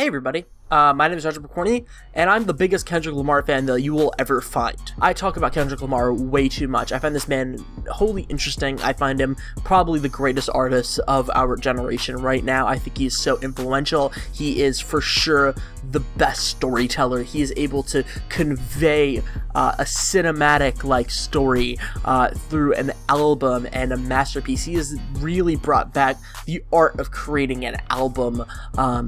Hey everybody, my name is Roger Rants, and I'm the biggest Kendrick Lamar fan that you will ever find. I talk about Kendrick Lamar way too much. I find this man wholly interesting. I find him probably the greatest artist of our generation right now. I think he's so influential. He is for sure the best storyteller. He is able to convey a cinematic-like story through an album and a masterpiece. He has really brought back the art of creating an album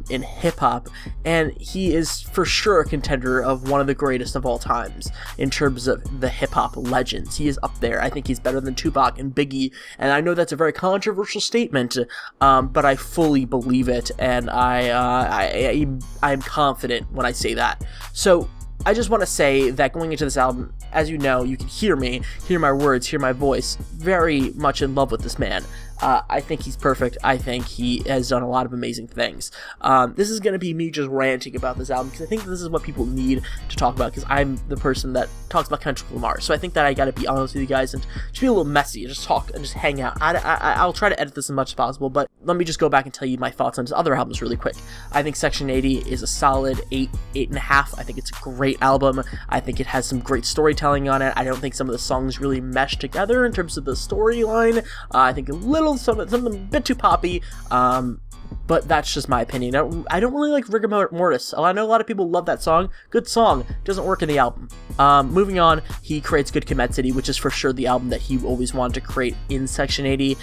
in hip-hop, and he is for sure a contender of one of the greatest of all times in terms of the hip-hop legends. He is up there. I think he's better than Tupac and Biggie, and I know that's a very controversial statement, but I fully believe it, and I'm confident when I say that. So I just want to say that going into this album, as you know, you can hear me, hear my words, hear my voice, very much in love with this man. I think he's perfect. I think he has done a lot of amazing things. This is going to be me just ranting about this album, because I think this is what people need to talk about, because I'm the person that talks about Kendrick Lamar. So I think that I got to be honest with you guys and just be a little messy, just talk and just hang out. I'll try to edit this as much as possible, but let me just go back and tell you my thoughts on his other albums really quick. I think Section 80 is a solid 8.5. I think it's a great album. I think it has some great storytelling on it. I don't think some of the songs really mesh together in terms of the storyline. I think some of them a bit too poppy, but that's just my opinion. I don't really like Rigor Mortis. I know a lot of people love that song. Good song. Doesn't work in the album. Moving on, he creates Good Commit City, which is for sure the album that he always wanted to create in Section 80.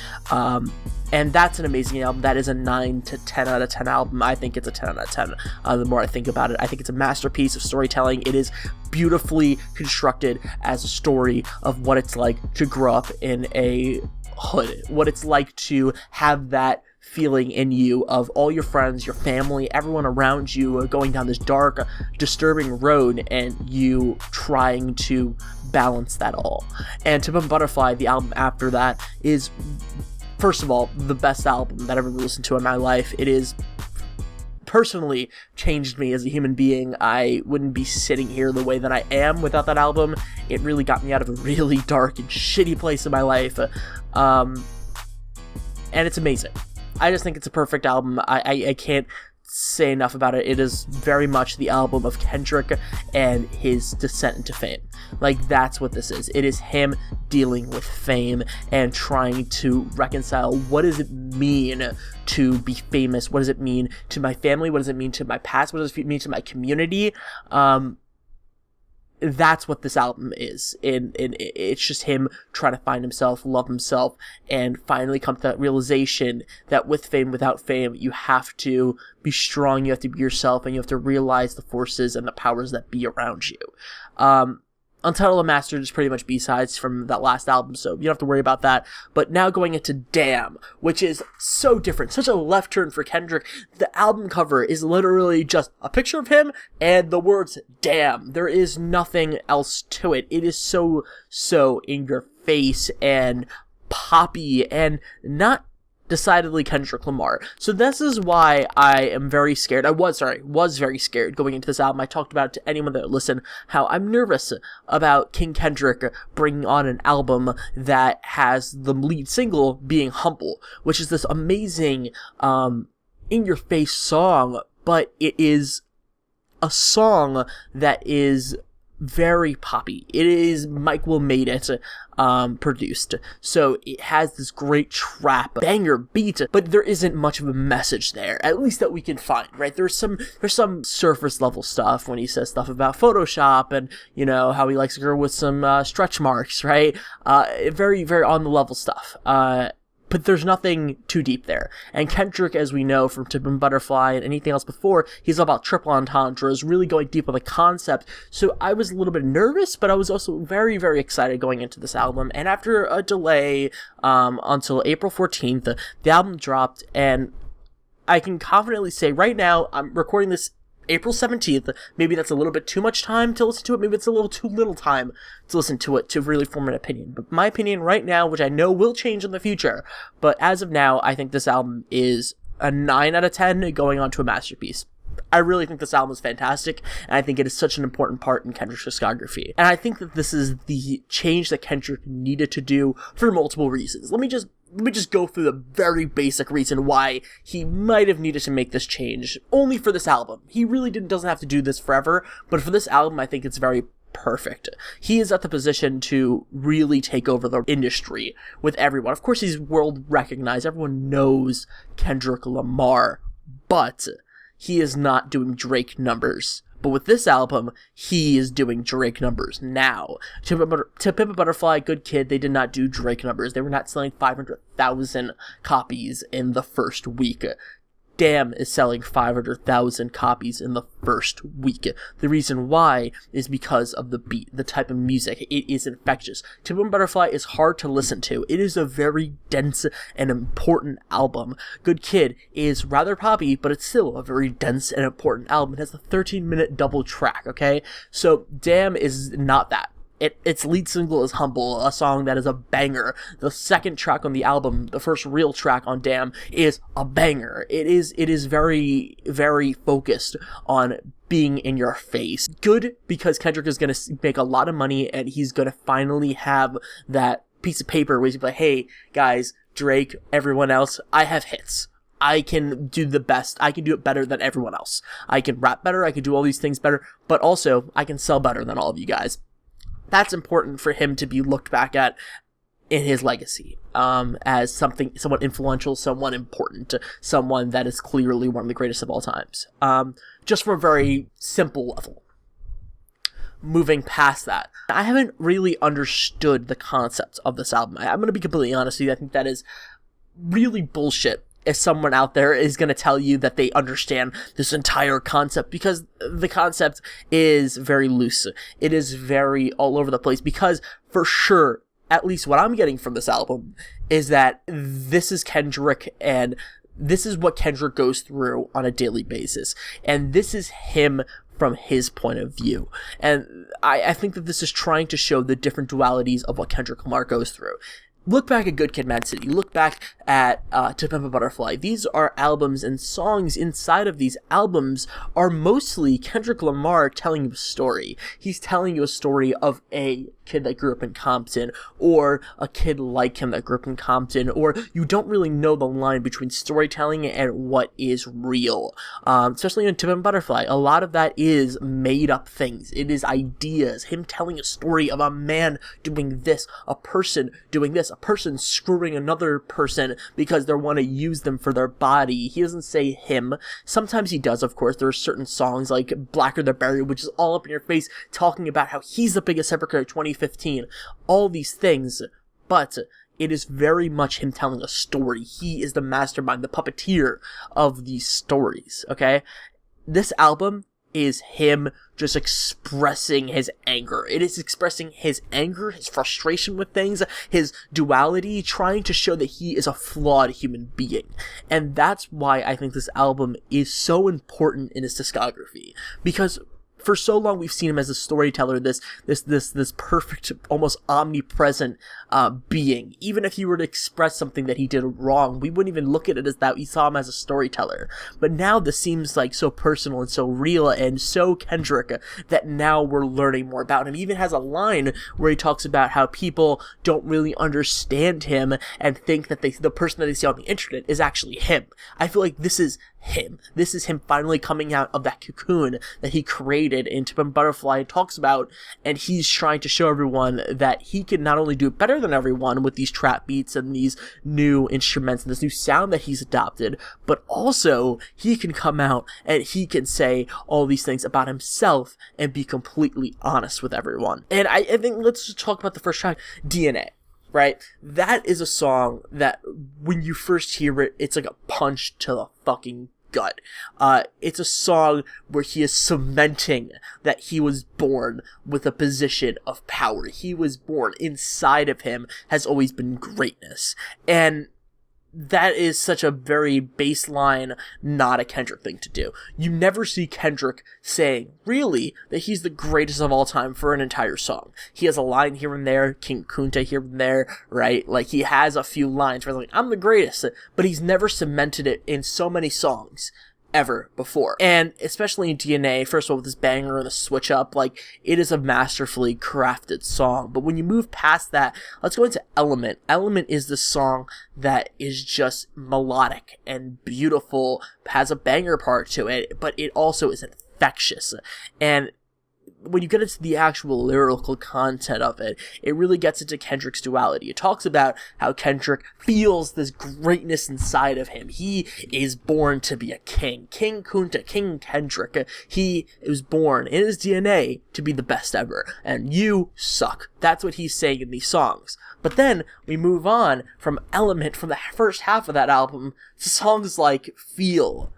And that's an amazing album. That is a 9 to 10 out of 10 album. I think it's a 10 out of 10 the more I think about it. I think it's a masterpiece of storytelling. It is beautifully constructed as a story of what it's like to grow up in a hood, what it's like to have that feeling in you of all your friends, your family, everyone around you going down this dark, disturbing road, and you trying to balance that all. And To Pimp a Butterfly, the album after that, is, first of all, the best album that I've ever listened to in my life. It is personally changed me as a human being. I wouldn't be sitting here the way that I am without that album. It really got me out of a really dark and shitty place in my life. And it's amazing. I just think it's a perfect album. I can't say enough about it. It is very much the album of Kendrick and his descent into fame. Like, that's what this is. It is him dealing with fame and trying to reconcile, what does it mean to be famous? What does it mean to my family? What does it mean to my past? What does it mean to my community? That's what this album is, and it's just him trying to find himself, love himself, and finally come to that realization that with fame, without fame, you have to be strong, you have to be yourself, and you have to realize the forces and the powers that be around you. Untitled Unmastered is pretty much B-sides from that last album, so you don't have to worry about that. But now going into Damn, which is so different, such a left turn for Kendrick. The album cover is literally just a picture of him and the words Damn. There is nothing else to it. It is so in your face and poppy and not decidedly Kendrick Lamar. So this is why I am very scared. I was very scared going into this album. I talked about it to anyone that would listen, how I'm nervous about King Kendrick bringing on an album that has the lead single being Humble, which is this amazing, in-your-face song, but it is a song that is very poppy. It is Mike Will Made It produced, so it has this great trap banger beat, but there isn't much of a message there, at least that we can find, right? There's some surface level stuff when he says stuff about Photoshop and, you know, how he likes a girl with some stretch marks, right? Very on the level stuff. But there's nothing too deep there. And Kendrick, as we know from To Pimp a Butterfly and anything else before, he's all about triple entendres, really going deep on the concept. So I was a little bit nervous, but I was also very, very excited going into this album. And after a delay until April 14th, the album dropped, and I can confidently say right now, I'm recording this April 17th, maybe that's a little bit too much time to listen to it, maybe it's a little too little time to listen to it to really form an opinion. But my opinion right now, which I know will change in the future, but as of now, I think this album is a 9 out of 10 going on to a masterpiece. I really think this album is fantastic, and I think it is such an important part in Kendrick's discography. And I think that this is the change that Kendrick needed to do for multiple reasons. Let me just let me just go through the very basic reason why he might have needed to make this change, only for this album. He really doesn't have to do this forever, but for this album, I think it's very perfect. He is at the position to really take over the industry with everyone. Of course, he's world recognized. Everyone knows Kendrick Lamar, but he is not doing Drake numbers. But with this album, he is doing Drake numbers now. To Pimp a Butterfly, Good Kid, they did not do Drake numbers. They were not selling 500,000 copies in the first week. Damn is selling 500,000 copies in the first week. The reason why is because of the beat, the type of music. It is infectious. To Pimp a Butterfly is hard to listen to. It is a very dense and important album. Good Kid is rather poppy, but it's still a very dense and important album. It has a 13-minute double track, okay? So Damn is not that. Its lead single is Humble, a song that is a banger. The second track on the album, the first real track on Damn, is a banger. It is very, very focused on being in your face. Good, because Kendrick is going to make a lot of money, and he's going to finally have that piece of paper where he's like, hey, guys, Drake, everyone else, I have hits. I can do the best. I can do it better than everyone else. I can rap better, I can do all these things better, but also, I can sell better than all of you guys. That's important for him to be looked back at in his legacy, as someone influential, someone important, someone that is clearly one of the greatest of all times. Just from a very simple level. Moving past that, I haven't really understood the concept of this album. I'm going to be completely honest with you. I think that is really bullshit if someone out there is going to tell you that they understand this entire concept, because the concept is very loose. It is very all over the place, because for sure, at least what I'm getting from this album is that this is Kendrick, and this is what Kendrick goes through on a daily basis. And this is him from his point of view. And I think that this is trying to show the different dualities of what Kendrick Lamar goes through. Look back at Good Kid, Mad City. Look back at To Pimp a Butterfly. These are albums, and songs inside of these albums are mostly Kendrick Lamar telling you a story. He's telling you a story of a kid that grew up in Compton, or a kid like him that grew up in Compton, or you don't really know the line between storytelling and what is real. Especially in To Pimp a Butterfly, a lot of that is made up things. It is ideas. Him telling a story of a man doing this, a person doing this, a person screwing another person because they want to use them for their body. He doesn't say him. Sometimes he does, of course. There are certain songs like Blacker the Berry, which is all up in your face, talking about how he's the biggest hypocrite of 2015. All these things. But it is very much him telling a story. He is the mastermind, the puppeteer of these stories, okay? This album is him just expressing his anger. It is expressing his anger, his frustration with things, his duality, trying to show that he is a flawed human being. And that's why I think this album is so important in his discography. Because for so long we've seen him as a storyteller, this perfect, almost omnipresent being. Even if he were to express something that he did wrong, we wouldn't even look at it as that. We saw him as a storyteller. But now this seems like so personal and so real and so Kendrick that now we're learning more about him. He even has a line where he talks about how people don't really understand him and think that the person that they see on the internet is actually him. I feel like this is him. This is him finally coming out of that cocoon that he created in To Pimp a Butterfly and talks about, and he's trying to show everyone that he can not only do it better than everyone with these trap beats and these new instruments and this new sound that he's adopted, but also he can come out and he can say all these things about himself and be completely honest with everyone. And I think let's just talk about the first track, DNA. Right? That is a song that when you first hear it, it's like a punch to the fucking gut. It's a song where he is cementing that he was born with a position of power. He was born, inside of him has always been greatness. And that is such a very baseline, not a Kendrick thing to do. You never see Kendrick saying, really, that he's the greatest of all time for an entire song. He has a line here and there, King Kunta here and there, right? Like, he has a few lines where he's like, I'm the greatest, but he's never cemented it in so many songs ever before. And especially in DNA, first of all, with this banger and the switch up, like, it is a masterfully crafted song. But when you move past that, let's go into Element. Element is the song that is just melodic and beautiful, has a banger part to it, but it also is infectious. And when you get into the actual lyrical content of it, it really gets into Kendrick's duality. It talks about how Kendrick feels this greatness inside of him. He is born to be a king. King Kunta, King Kendrick. He was born in his DNA to be the best ever. And you suck. That's what he's saying in these songs. But then we move on from Element, from the first half of that album, to songs like Feel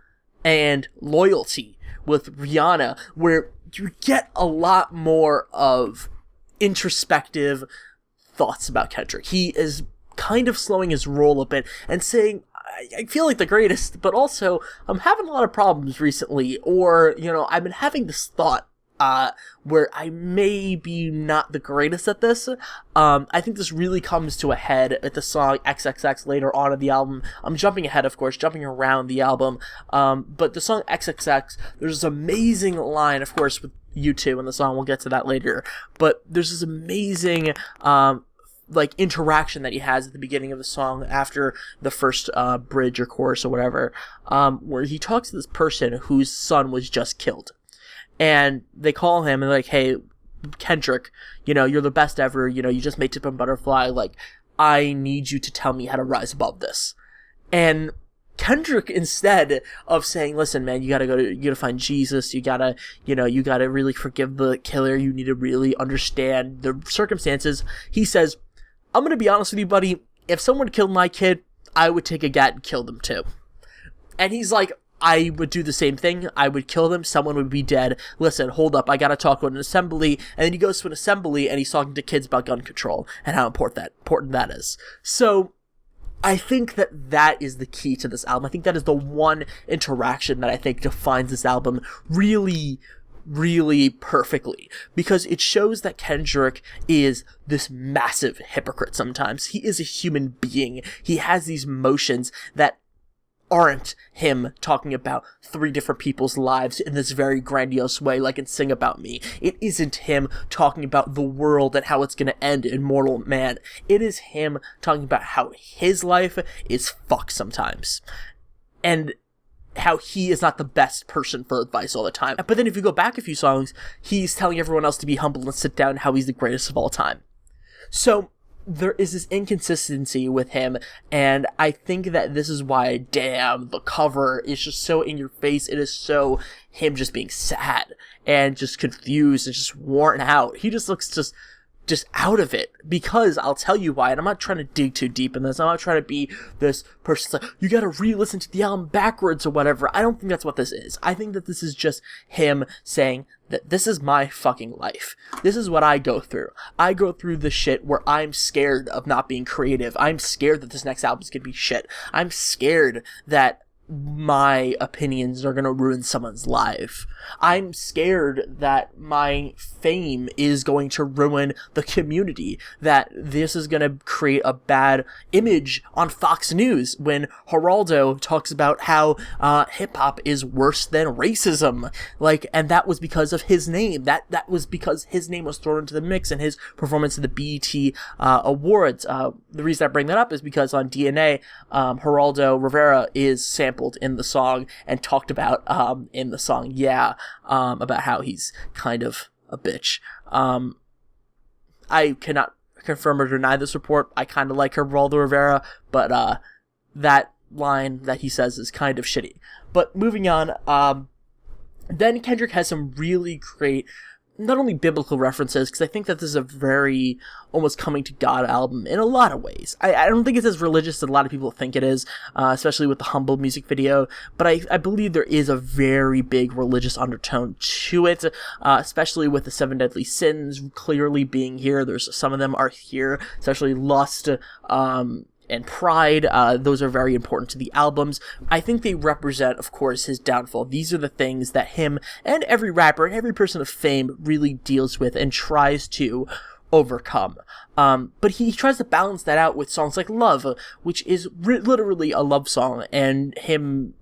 and Loyalty with Rihanna, where you get a lot more of introspective thoughts about Kendrick. He is kind of slowing his roll a bit and saying, I feel like the greatest, but also I'm having a lot of problems recently, or, I've been having this thought where I may be not the greatest at this. I think this really comes to a head at the song XXX later on in the album. I'm jumping ahead, of course, jumping around the album. But the song XXX, there's this amazing line, of course, with U2 in the song. We'll get to that later. But there's this amazing interaction that he has at the beginning of the song after the first bridge or chorus or whatever, where he talks to this person whose son was just killed. And they call him and they're like, hey, Kendrick, you're the best ever, you just made Tip and Butterfly, like, I need you to tell me how to rise above this. And Kendrick, instead of saying, listen, man, you gotta find Jesus, you gotta really forgive the killer, you need to really understand the circumstances, he says, I'm gonna be honest with you, buddy, if someone killed my kid, I would take a gat and kill them too. And he's like, I would do the same thing. I would kill them. Someone would be dead. Listen, hold up. I gotta talk to an assembly. And then he goes to an assembly and he's talking to kids about gun control and how important that is. So I think that is the key to this album. I think that is the one interaction that I think defines this album really, really perfectly, because it shows that Kendrick is this massive hypocrite sometimes. He is a human being. He has these emotions that aren't him talking about 3 different people's lives in this very grandiose way, like in Sing About Me. It isn't him talking about the world and how it's going to end in Mortal Man. It is him talking about how his life is fucked sometimes. And how he is not the best person for advice all the time. But then if you go back a few songs, he's telling everyone else to be humble and sit down, how he's the greatest of all time. So there is this inconsistency with him, and I think that this is why, damn, the cover is just so in your face. It is so him just being sad and just confused and just worn out. He just looks just out of it, because I'll tell you why, and I'm not trying to dig too deep in this. I'm not trying to be this person like, you gotta re-listen to the album backwards or whatever. I don't think that's what this is. I think that this is just him saying that this is my fucking life. This is what I go through. I go through the shit where I'm scared of not being creative. I'm scared that this next album's gonna be shit. I'm scared that my opinions are gonna ruin someone's life. I'm scared that my fame is going to ruin the community, that this is gonna create a bad image on Fox News when Geraldo talks about how hip-hop is worse than racism, and that was because of his name. That was because his name was thrown into the mix in his performance at the BET Awards. The reason I bring that up is because on DNA, Geraldo Rivera is sampled in the song and talked about in the song about how he's kind of a bitch. I cannot confirm or deny this report. I kind of like Geraldo Rivera, but that line that he says is kind of shitty. But moving on, then Kendrick has some really great, not only biblical references, because I think that this is a very almost coming to God album in a lot of ways. I don't think it's as religious as a lot of people think it is, especially with the Humble music video, but I believe there is a very big religious undertone to it, especially with the 7 deadly sins clearly being here. There's some of them are here, especially lust, and pride. Those are very important to the albums. I think they represent, of course, his downfall. These are the things that him and every rapper and every person of fame really deals with and tries to overcome. But he tries to balance that out with songs like Love, which is literally a love song, and him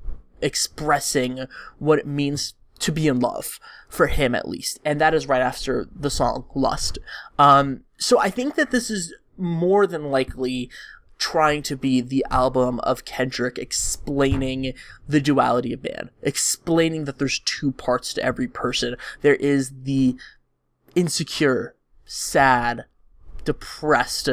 expressing what it means to be in love, for him at least, and that is right after the song Lust. So I think that this is more than likely trying to be the album of Kendrick explaining the duality of man, explaining that there's two parts to every person. There is the insecure, sad, depressed,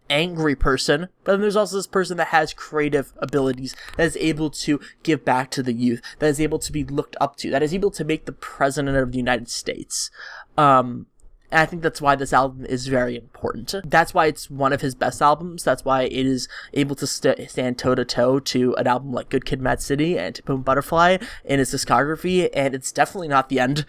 angry person, but then there's also this person that has creative abilities, that is able to give back to the youth, that is able to be looked up to, that is able to make the president of the United States. And I think that's why this album is very important. That's why it's one of his best albums. That's why it is able to stand toe-to-toe to an album like Good Kid, Mad City and To Pimp a Butterfly in his discography, and it's definitely not the end.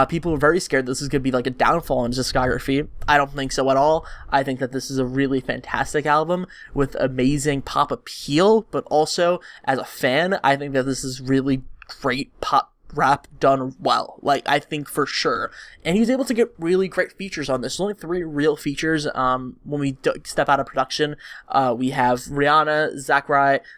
People are very scared this is going to be like a downfall in his discography. I don't think so at all. I think that this is a really fantastic album with amazing pop appeal, but also, as a fan, I think that this is really great pop rap done well, like, I think for sure. And he was able to get really great features on this. There's only 3 real features when we step out of production. We have Rihanna,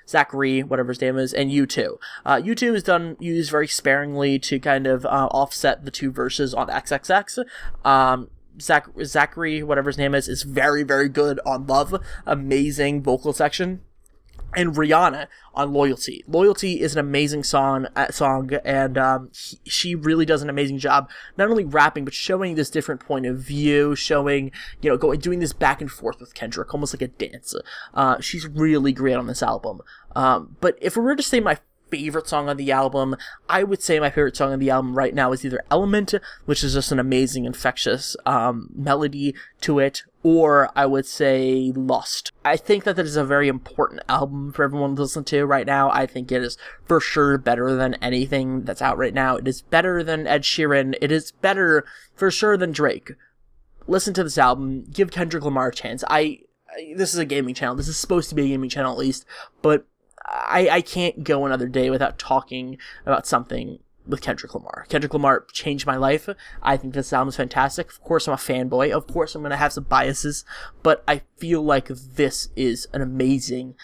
Zachary, whatever his name is, and U2. U2 is used very sparingly to kind of offset the 2 verses on XXX. Zachary, whatever his name is very, very good on Love. Amazing vocal section. And Rihanna on Loyalty. Loyalty is an amazing song, and she really does an amazing job, not only rapping, but showing this different point of view, showing, doing this back and forth with Kendrick, almost like a dance. She's really great on this album. But if we were to say my favorite song on the album, I would say my favorite song on the album right now is either Element, which is just an amazing, infectious melody to it, or I would say Lust. I think that is a very important album for everyone to listen to right now. I think it is for sure better than anything that's out right now. It is better than Ed Sheeran. It is better for sure than Drake. Listen to this album. Give Kendrick Lamar a chance. This is a gaming channel. This is supposed to be a gaming channel at least, but I can't go another day without talking about something with Kendrick Lamar. Kendrick Lamar changed my life. I think this album is fantastic. Of course, I'm a fanboy. Of course, I'm going to have some biases, but I feel like this is an amazing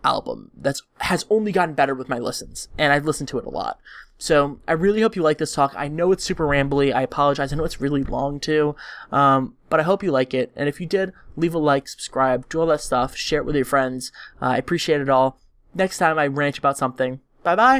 album that has only gotten better with my listens, and I've listened to it a lot. So I really hope you like this talk. I know it's super rambly. I apologize. I know it's really long too, but I hope you like it. And if you did, leave a like, subscribe, do all that stuff, share it with your friends. I appreciate it all. Next time I rant about something. Bye-bye.